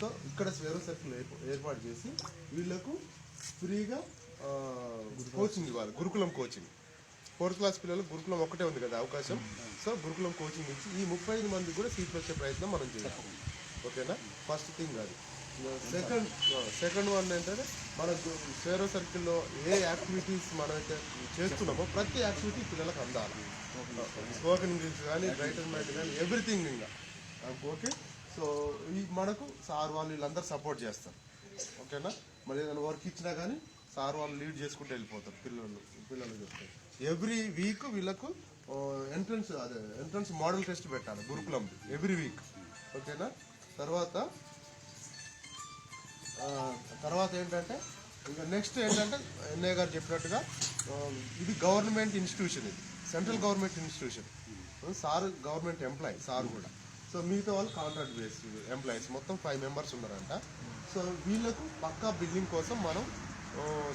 So ఇక్కడ Swaero circle ఏర్పాటు చేసి వీళ్ళకు ఫ్రీగా కోచింగ్ ఇవ్వాలి, గురుకులం కోచింగ్. 4th క్లాస్ పిల్లలు గురుకులం ఒక్కటే ఉంది కదా అవకాశం. సో గురుకులం కోచింగ్ ఇచ్చి ఈ 35 మంది కూడా సీట్లు వచ్చే ప్రయత్నం మనం చేయాలి. ఓకేనా? ఫస్ట్ థింగ్ అది. సెకండ్ వన్ ఏంటంటే మన స్వేరో సర్కిల్లో ఏ యాక్టివిటీస్ మనమైతే చేస్తున్నామో ప్రతి యాక్టివిటీ పిల్లలకు అందాలి. స్పోకెన్ ఇంగ్లీష్ కానీ, రైటర్ మైండ్ కానీ, ఎవ్రీథింగ్ ఇంకా. ఓకే. సో ఈ మనకు సార్ వాళ్ళు వీళ్ళందరూ సపోర్ట్ చేస్తారు. ఓకేనా? మరి ఏదైనా వర్క్ ఇచ్చినా కానీ సార్ వాళ్ళు లీడ్ చేసుకుంటూ వెళ్ళిపోతారు. పిల్లలు చెప్తారు. ఎవ్రీ వీక్ వీళ్ళకు ఎంట్రన్స్ మోడల్ టెస్ట్ పెట్టాలి గురుకులం ఎవ్రీ వీక్. ఓకేనా? తర్వాత ఏంటంటే ఇంకా నెక్స్ట్ ఏంటంటే ఎన్ఐ గారు చెప్పినట్టుగా ఇది గవర్నమెంట్ ఇన్స్టిట్యూషన్, ఇది central government institution. Sir government employee, sir కూడా. సో మిగతా వాళ్ళు కాంట్రాక్ట్ బేస్డ్ ఎంప్లాయీస్ మొత్తం 5 మెంబర్స్ ఉన్నారంట. సో వీళ్ళకు పక్కా బిల్డింగ్ కోసం మనం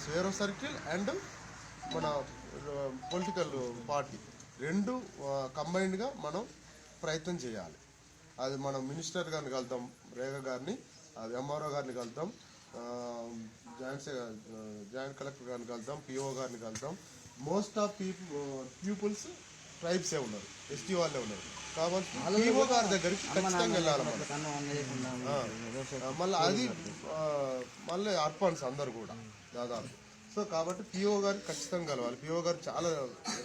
స్వేరో సర్కిల్ అండ్ మన పొలిటికల్ పార్టీ రెండు కంబైన్డ్గా మనం ప్రయత్నం చేయాలి. అది మనం మినిస్టర్ గారిని కలుద్దాం, రేఖ గారిని, అది ఎంఆర్ఓ గారిని కలుద్దాం, జాయింట్ కలెక్టర్ గారిని కలుద్దాం, పిఓ గారిని కలుద్దాం. మోస్ట్ ఆఫ్ పీపుల్స్ ట్రైబ్సే ఉన్నారు, ఎస్టీ వాళ్ళే ఉన్నారు. కాబట్టి పిఓ గారి దగ్గరికి ఖచ్చితంగా వెళ్ళాలి. మళ్ళీ అది మళ్ళీ అర్పన్స్ అందరు కూడా దాదాపు. సో కాబట్టి పిఓ గారికి ఖచ్చితంగా కలవాలి. పిఓ గారు చాలా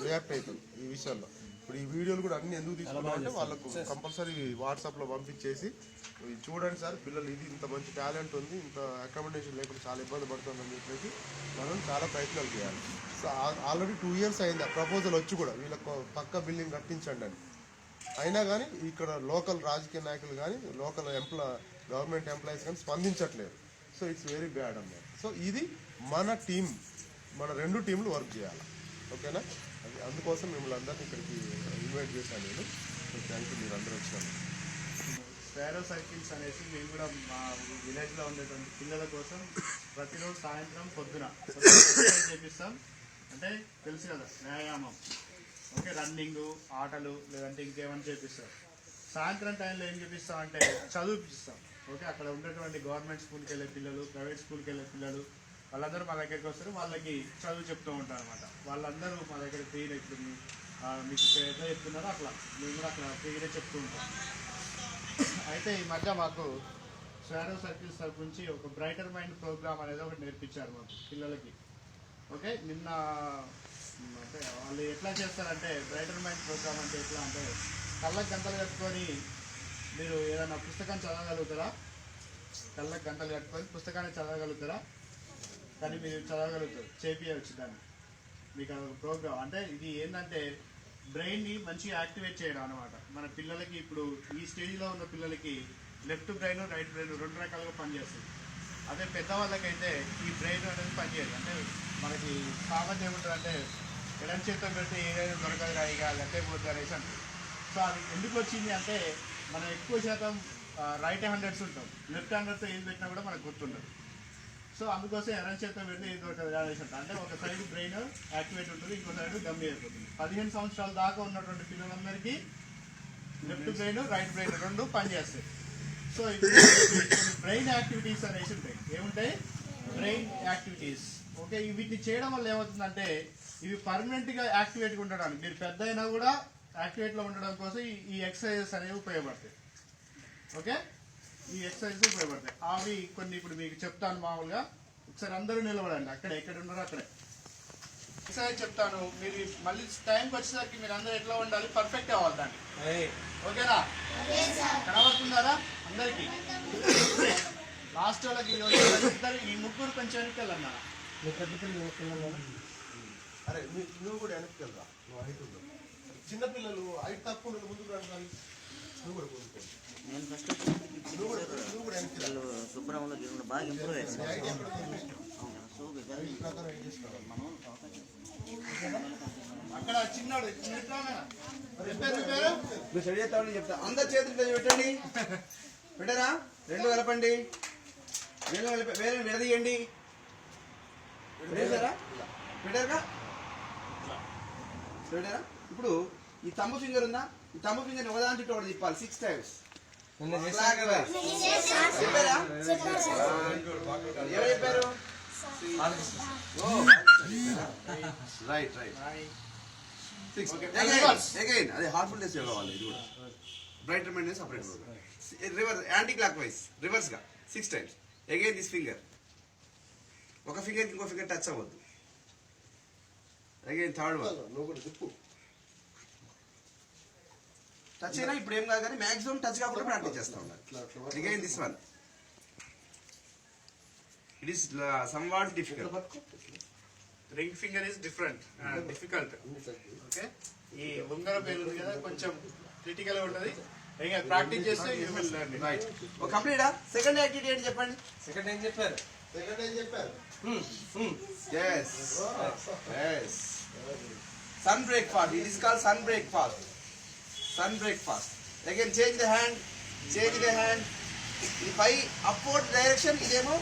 రియాక్ట్ అవుతుంది ఈ విషయంలో. ఇప్పుడు ఈ వీడియోలు కూడా అన్ని ఎందుకు తీసుకున్నాం అంటే వాళ్ళకు కంపల్సరీ వాట్సాప్లో పంపించేసి చూడండి సార్ పిల్లలు ఇది ఇంత మంచి టాలెంట్ ఉంది, ఇంత అకామిడేషన్ లేకుండా చాలా ఇబ్బంది పడుతుందని చెప్పేసి మనం చాలా ప్రయత్నాలు చేయాలి. సో ఆల్రెడీ 2 years అయింది ఆ ప్రపోజల్ వచ్చి కూడా వీళ్ళకు పక్క బిల్డింగ్ కట్టించండి అని. అయినా కానీ ఇక్కడ లోకల్ రాజకీయ నాయకులు కానీ, లోకల్ గవర్నమెంట్ ఎంప్లాయీస్ కానీ స్పందించట్లేదు. సో ఇట్స్ వెరీ బ్యాడ్ అన్నమాట. సో ఇది మన టీం, మన 2 టీంలు వర్క్ చేయాలి. ఓకేనా? అది అందుకోసం మిమ్మల్ని అందరినీ ఇక్కడికి ఇన్వైట్ చేశాను నేను. సో థ్యాంక్ యూ, మీరు అందరూ వచ్చాను. స్వేరో సర్కిల్స్ అనేసి మేము కూడా మా విలేజ్లో ఉండేటువంటి పిల్లల కోసం ప్రతిరోజు సాయంత్రం పొద్దున చేపిస్తాం. అంటే తెలుసు కదా, వ్యాయామం, ఓకే, రన్నింగ్, ఆటలు, లేదంటే ఇంకేమైనా చేపిస్తాం. సాయంత్రం టైంలో ఏం చేపిస్తాం అంటే చదివిపిస్తాం. ఓకే, అక్కడ ఉండేటువంటి గవర్నమెంట్ స్కూల్కి వెళ్ళే పిల్లలు, ప్రైవేట్ స్కూల్కి వెళ్ళే పిల్లలు వాళ్ళందరూ మా దగ్గరికి వస్తారు. వాళ్ళకి చదువు చెప్తూ ఉంటారు అనమాట. వాళ్ళందరూ మా దగ్గర ఫ్రీగా, ఇప్పుడు మీకు ఎట్లా చెప్తున్నారో అట్లా మేము కూడా అక్కడ ఫ్రీగా చెప్తూ ఉంటాం. అయితే ఈ మధ్య మాకు స్వేరో సర్కిల్స్ తరపు నుంచి ఒక బ్రైటర్ మైండ్ ప్రోగ్రామ్ అనేది ఒకటి నేర్పించారు మాకు పిల్లలకి. ఓకే, నిన్న అంటే వాళ్ళు ఎట్లా చేస్తారంటే బ్రైటర్ మైండ్ ప్రోగ్రామ్ అంటే ఎట్లా అంటే కళ్ళకి గంటలు కట్టుకొని మీరు ఏదైనా పుస్తకం చదవగలుగుతారా? కళ్ళకి గంటలు కట్టుకొని పుస్తకాన్ని చదవగలుగుతారా? కానీ మీరు చదవగలుగుతారు, చేపియవచ్చు దాన్ని. మీకు అదొక ప్రోగ్రామ్. అంటే ఇది ఏంటంటే బ్రెయిన్ని మంచిగా యాక్టివేట్ చేయడం అనమాట. మన పిల్లలకి ఇప్పుడు ఈ స్టేజ్లో ఉన్న పిల్లలకి లెఫ్ట్ బ్రెయిన్, రైట్ బ్రెయిన్ 2 రకాలుగా పనిచేస్తుంది. అదే పెద్దవాళ్ళకైతే ఈ బ్రెయిన్ అనేది పనిచేయదు. అంటే మనకి సామాన్యం ఏముంటుంది అంటే ఎడం చేతితో పెడితే ఏదైనా దొరకదు ఇక లెక్క పోతుంది అనేసి అంటారు. సో అది ఎందుకు వచ్చింది అంటే మనం ఎక్కువ శాతం రైట్ హ్యాండర్స్ ఉంటాం, లెఫ్ట్ హ్యాండర్తో ఏది పెట్టినా కూడా మనకు గుర్తుండదు. సో అందుకోసం ఎడం చేతితో పెడితే ఏది దొరకదు అనేసి అంటారు. అంటే ఒక సైడ్ బ్రెయిన్ యాక్టివేట్ ఉంటుంది, ఇంకో సైడ్ డమ్మీ అయిపోతుంది. 15 సంవత్సరాల దాకా ఉన్నటువంటి పిల్లలందరికీ లెఫ్ట్ బ్రెయిన్, రైట్ బ్రెయిన్ 2 పనిచేస్తాయి. సో ఇప్పుడు బ్రెయిన్ యాక్టివిటీస్ అనేసి ఉంటాయి. ఏముంటాయి? Brain activities. ఓకే, వీటిని చేయడం వల్ల ఏమవుతుందంటే ఇవి పర్మనెంట్గా యాక్టివేట్గా ఉండడానికి, మీరు పెద్ద అయినా కూడా యాక్టివేట్లో ఉండడం కోసం ఈ ఎక్సర్సైజెస్ అనేవి ఉపయోగపడతాయి. ఓకే, ఈ ఎక్సర్సైజెస్ ఉపయోగపడతాయి. అవి కొన్ని ఇప్పుడు మీకు చెప్తాను. మామూలుగా ఒకసారి అందరూ నిలబడండి, అక్కడే ఎక్కడ ఉన్నారో అక్కడే. ఎక్సర్సైజ్ చెప్తాను, మీరు మళ్ళీ టైంకి వచ్చేసరికి మీరు అందరూ ఎట్లా ఉండాలి, పర్ఫెక్ట్ అవ్వాలి దాన్ని. ఓకేనా? కనబడుతున్నారా అందరికి? లాస్ట్ వాళ్ళకి ఈ ముగ్గురు కొంచెం వెనక్కి వెళ్ళన్నా. అరే నువ్వు కూడా వెనక్కి వెళ్ళరా, నువ్వు హైట్ ఉన్నావు. చిన్నపిల్లలు హైట్ తక్కువ ముందుకు రావాలి. నువ్వు కూడా కోరుకోండి. నేను ఫస్ట్ శుభ్రంలో బాగా ఇంప్రూవ్ అయ్యాను. అక్కడ చిన్నాడు మీరు స్టడీ చేస్తామని చెప్తా. అందరు చేతులు పెట్టండి, పెట్టరా? 2 కలపండి, వేరే విడదీయండి. పెట్టారా? పెట్టారుగా? పెట్టారా? ఇప్పుడు ఈ తమ్ము ఫింగర్ ఉందా? ఈ తమ్ము ఫింగర్ ఒకదాని చుట్టూ ఒకటి తిప్పాలి 6 times. చెప్పారా? ఎవరు చెప్పారు? Right right. అగైన్ అది హార్ట్ఫుల్ టెస్ట్ వాళ్ళు ఇది కూడా bright remind separate reverse anticlockwise reverse గా 6 times. అగైన్ దిస్ ఫింగర్ ఒక ఫింగర్ ఇంకో ఫింగర్ టచ్ అవ్వద్దు. అగైన్ థర్డ్ వన్ నువ్వు కూడా తిప్పు. టచ్ అయినా ఇప్పుడు ఏం కాదు కానీ మాక్సిమం టచ్ కాకుండా ప్రాక్టీస్ చేస్తా ఉండాలి. Again this one it is somewhat difficult. Ring finger is different difficult. Okay, ఈ ఉంగర పేరు ఉంది కదా కొంచెం క్రిటికల్ గా ఉంటది. ఇంకా ప్రాక్టీస్ చేస్తే యూ విల్ లెర్న్. రైట్. ఓ కంప్లీటా? సెకండ్ యాక్టివిటీ ఏంటి చెప్పండి. సెకండ్ ఏం చెప్పారు? Yes. Yes. Sun break fast. It is called sun break fast. Sun break fast. Again, change the hand. Change the hand. The pie upward direction. ఇదేమో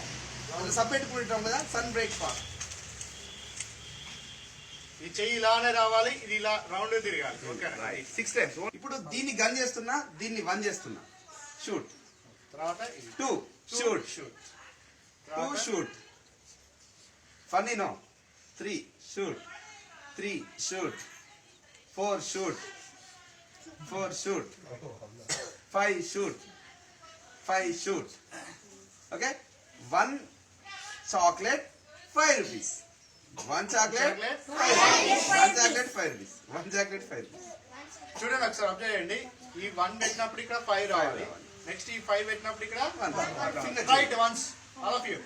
separate కూడిటాం కదా. Sun break fast. ఈ చెయ్యి ఇలానే రావాలి, ఇది ఇలా రౌండ్ తిరగాలి. Okay Right. 6 times. ఇప్పుడు దీన్ని గన్ చేస్తున్నా, దీన్ని 1 చేస్తున్నా. Shoot. తర్వాత 2. Shoot. Shoot. 2 shoot. Funny no. 3 shoot. 3 shoot. 4 shoot. 4 shoot. 5 shoot. 5 shoot. Okay. 1 chocolate 5 rupees. 1 chocolate 5 rupees. 1 chocolate 5 rupees. 1 chocolate 5 rupees. చూడండి ఒకసారి అబ్జర్వ్ చేయండి. ఈ 1 పెట్టినప్పుడు ఇక్కడ 5 రావాలి. నెక్స్ట్ ఈ 5 పెట్టినప్పుడు ఇక్కడ 1. Right once all of you.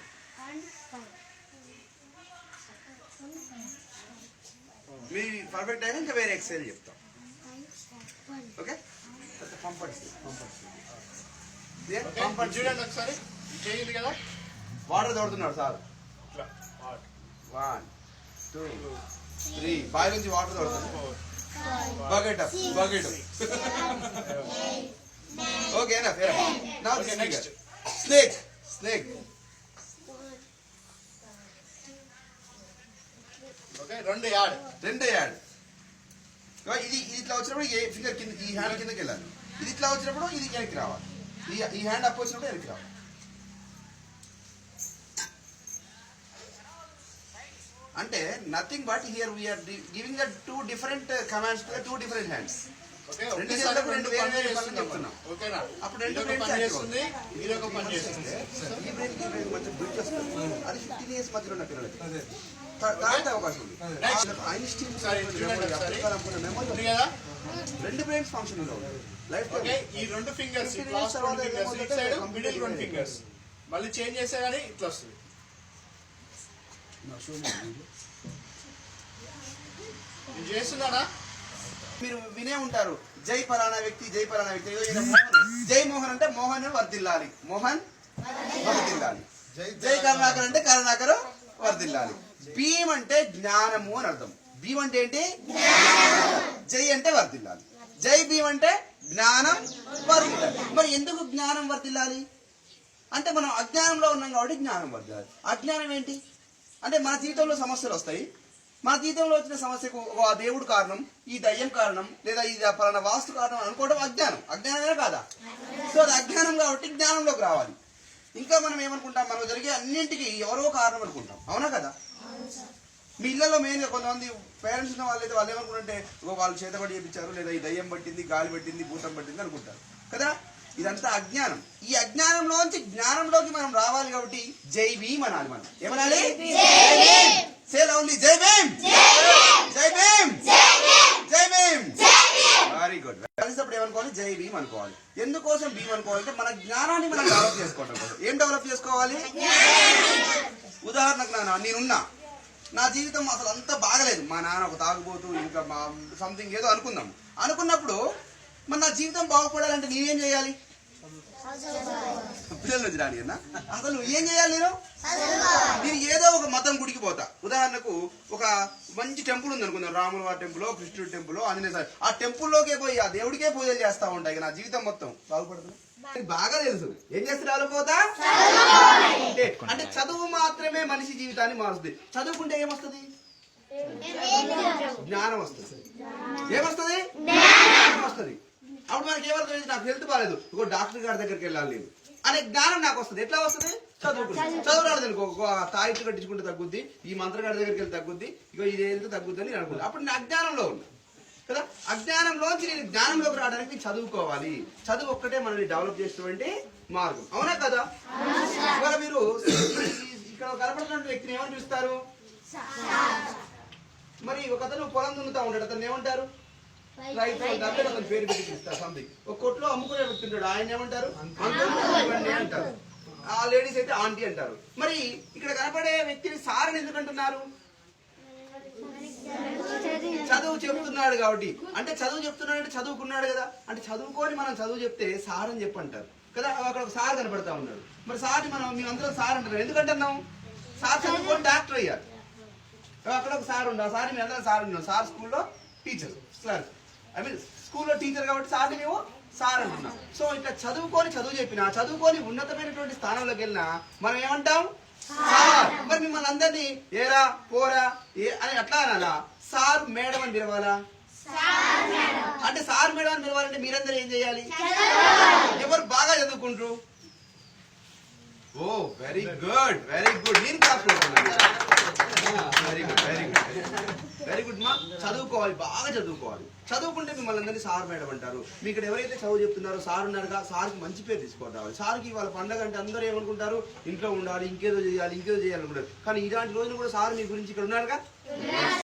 Me perfect అయినా ఇంకా వేరే ఎక్సైజ్ చెప్తాం. ఓకే. చూడండి ఒకసారి చేయండి కదా. వాటర్ తోడుతున్నాడు సార్. ఇట్లా 1 2 3 బాయ్ నుంచి వాటర్ తోడుతున్నాడు. Bucket bucket. ఓకే నా fair. Now this next snake snake. Okay, 2 add. ఇది ఇట్లా వచ్చినప్పుడు ఏ ఫింగర్ కింద ఈ హ్యాండ్ కిందకి వెళ్ళాలి. ఇది ఇట్లా వచ్చినప్పుడు ఇది వెనక్కి రావాలి. ఈ హ్యాండ్ అప్ వచ్చినప్పుడు వెనక్కి రావాలి. అంటే nothing but here we are giving the 2 different commands to the 2 different hands. Okay, రెండు ఒకేసారి చేతులకు రెండు వేరే పనులు వేరే చేస్తున్నాం పనులు చెప్తున్నాం. ఓకేనా? అప్పుడు రెండు ఇదొక brains పని active చేస్తుంది, ఇదొక పని చేస్తుంది. ఈ బ్రెయిన్ కి బ్రెయిన్ మధ్య బ్రిడ్జ్ వస్తుంది. అది 15 years మధ్యలో ఉన్న పిల్లలకి తాగే అవకాశం ఉంది. ఐన్స్టీన్ ఒకసారి చూడండి ఒకసారి. మెమరీ ఉంది కదా. రెండు బ్రెయిన్స్ ఫంక్షన్ లైఫ్. ఓకే, ఈ 2 ఫింగర్స్ లాస్ట్ 2 ఫింగర్స్ ఇటు సైడ్, మిడిల్ 2 ఫింగర్స్ మళ్ళీ చేంజ్ చేస్తే గానీ ఇట్లా వస్తుంది. నేను చేస్తున్నానా? మీరు వినే ఉంటారు జై పలానా వ్యక్తి, జై పలానా వ్యక్తి. ఈయన మోహన్, జై మోహన్ అంటే మోహన్ వర్ధిల్లాలి, మోహన్ వర్ధిల్లాలి. జై కరుణాకర్ అంటే కరుణాకర్ వర్ధిల్లాలి. భీమ్ అంటే జ్ఞానము అని అర్థం. భీమ్ అంటే ఏంటి? జై అంటే వర్ధిల్లాలి. జై భీమ్ అంటే జ్ఞానం వర్ధిల్లాలి. మరి ఎందుకు జ్ఞానం వర్ధిల్లాలి అంటే మనం అజ్ఞానంలో ఉన్నాం కాబట్టి జ్ఞానం వర్ధిల్లాలి. అజ్ఞానం ఏంటి అంటే మన జీవితంలో సమస్యలు వస్తాయి. మన జీవితంలో వచ్చిన సమస్యకు ఆ దేవుడు కారణం, ఈ దయ్యం కారణం, లేదా ఇది పలానా వాస్తు కారణం అనుకోవడం అజ్ఞానం. అజ్ఞానమే కాదా? సో అది అజ్ఞానం కాబట్టి జ్ఞానంలోకి రావాలి. ఇంకా మనం ఏమనుకుంటాం, మనకు జరిగే అన్నింటికి ఎవరో కారణం అనుకుంటాం. అవునా కదా? మీ ఇళ్లలో మెయిన్గా కొంతమంది పేరెంట్స్ ఉన్న వాళ్ళైతే వాళ్ళు ఏమనుకుంటుంటే వాళ్ళు చేతబడి చేయించారు, లేదా ఈ దయ్యం పట్టింది, గాలి పట్టింది, భూతం పట్టింది అనుకుంటారు కదా. ఇదంతా అజ్ఞానం. ఈ అజ్ఞానంలోంచి జ్ఞానంలోకి మనం రావాలి కాబట్టి జై భీమ్ అనాలి. మనం ఏమనాలి? సే లౌడ్లీ జై భీమ్, జై భీమ్, జై భీమ్. Very good. కలిసినప్పుడు ఏమనుకోవాలి? జై భీమ్ అనుకోవాలి. ఎందుకోసం భీమ్ అనుకోవాలంటే మన జ్ఞానాన్ని మనం డెవలప్ చేసుకోవడం కోసం. ఏం డెవలప్ చేసుకోవాలి? ఉదాహరణకు నేనున్నా, నా జీవితం అసలు అంతా బాగలేదు, మా నాన్న ఒక తాగుబోతూ, ఇంకా మా సంథింగ్ ఏదో అనుకున్నప్పుడు మరి నా జీవితం బాగుపడాలంటే నేనేం చేయాలి? పిల్లల నుంచి రాని అన్న అసలు ఏం చేయాలి? నేను ఏదో ఒక మతం గుడికి పోతా. ఉదాహరణకు ఒక మంచి టెంపుల్ ఉంది అనుకుందాం, రాముల వారి టెంపుల్, కృష్ణుడి టెంపుల్, ఆంజనేయ స్వామి. ఆ టెంపుల్లోకే పోయి ఆ దేవుడికే పూజలు చేస్తా ఉంటాయి. నా జీవితం మొత్తం బాగుపడుతుంది. బాగా తెలుసు ఏం చేస్తారు పోతా అంటే చదువు మాత్రమే మనిషి జీవితాన్ని మారుస్తుంది. చదువుకుంటే ఏమొస్తుంది? జ్ఞానం వస్తుంది. ఏమొస్తుంది? జ్ఞానం వస్తుంది. అప్పుడు మనకి ఏమర్థమైంది? నాకు హెల్త్ బాగాలేదు, ఇంకో డాక్టర్ గారి దగ్గరికి వెళ్ళాలి నేను. అనే జ్ఞానం నాకు వస్తుంది. ఎట్లా వస్తుంది? చదువురాదు అనుకో, తాయిత్తు కట్టించుకుంటే తగ్గుద్ది, ఈ మంత్రగాడి దగ్గరికి వెళ్ళి తగ్గుద్ది, ఇగో ఇది వెళ్తే తగ్గుద్ది అని నేను అనుకుంటా. అప్పుడు నేను అజ్ఞానంలో ఉన్నా కదా. అజ్ఞానంలోంచి నేను జ్ఞానంలోకి రావడానికి నేను చదువుకోవాలి. చదువు ఒక్కటే మనల్ని డెవలప్ చేసేటువంటి మార్గం, అవునా కదా? ఇవాళ మీరు ఇక్కడ కనపడుతున్న వ్యక్తిని ఏమని పిలుస్తారు? మరి ఒక అతను పొలం దున్నుతా ఉంటాడు, అతను ఏమంటారు? రైతు అంటారు. అతని పేరు పెట్టి పిలుస్తారు. సంథింగ్ ఒక కొట్లో అమ్ముకునే వ్యక్తి ఉంటాడు, ఆయన ఏమంటారు? అంటారు. ఆ లేడీస్ అయితే ఆంటీ అంటారు. మరి ఇక్కడ కనపడే వ్యక్తిని సార్ అని ఎందుకు అంటున్నారు? చదువు చెప్తున్నాడు కాబట్టి. అంటే చదువు చెప్తున్నాడు అంటే చదువుకున్నాడు కదా. అంటే చదువుకొని మనం చదువు చెప్తే సార్ అని చెప్పంటారు కదా. అక్కడ ఒక సార్ కనపడతా ఉన్నాడు. మరి సార్ని మనం మేమందరం సార్ అంటున్నాం, ఎందుకంటున్నాం? సార్ చదువుకొని డాక్టర్ అయ్యారు. అక్కడ ఒక సార్ ఉండు, ఆ సార్ మేము అందరం సార్ ఉన్నాం. సార్ స్కూల్లో టీచర్, సార్ ఐ మీన్ స్కూల్లో టీచర్ కాబట్టి సార్ని మేము సార్ అంటున్నాం. సో ఇట్లా చదువు చెప్పినా, చదువుకొని ఉన్నతమైనటువంటి స్థానంలోకి వెళ్ళినా మనం ఏమంటాం? సార్. మరి మిమ్మల్ని అందరినీ ఏరా పోరా అని అట్లా అనాలా? సార్ మేడం అని పిలవాలా? అంటే సార్ మేడం అని పిలవాలంటే మీరందరూ ఏం చేయాలి? ఎవరు బాగా చదువుకుంటారు? ఓ వెరీ గుడ్, వెరీ గుడ్. నేను వెరీ గుడ్ మా. చదువుకోవాలి, బాగా చదువుకోవాలి. చదువుకుంటే మిమ్మల్ని అందరినీ సార్ మేడం అంటారు. మీ ఇక్కడ ఎవరైతే చదువు చెప్తున్నారో సార్ ఉన్నారుగా, సార్కి మంచి పేరు తీసుకోవాలి రావాలి. సార్కి వాళ్ళ పండగ అంటే అందరూ ఏమనుకుంటారు? ఇంట్లో ఉండాలి, ఇంకేదో చేయాలి అనుకుంటారు. కానీ ఇలాంటి రోజులు కూడా సార్ మీ గురించి ఇక్కడ ఉన్నారుగా.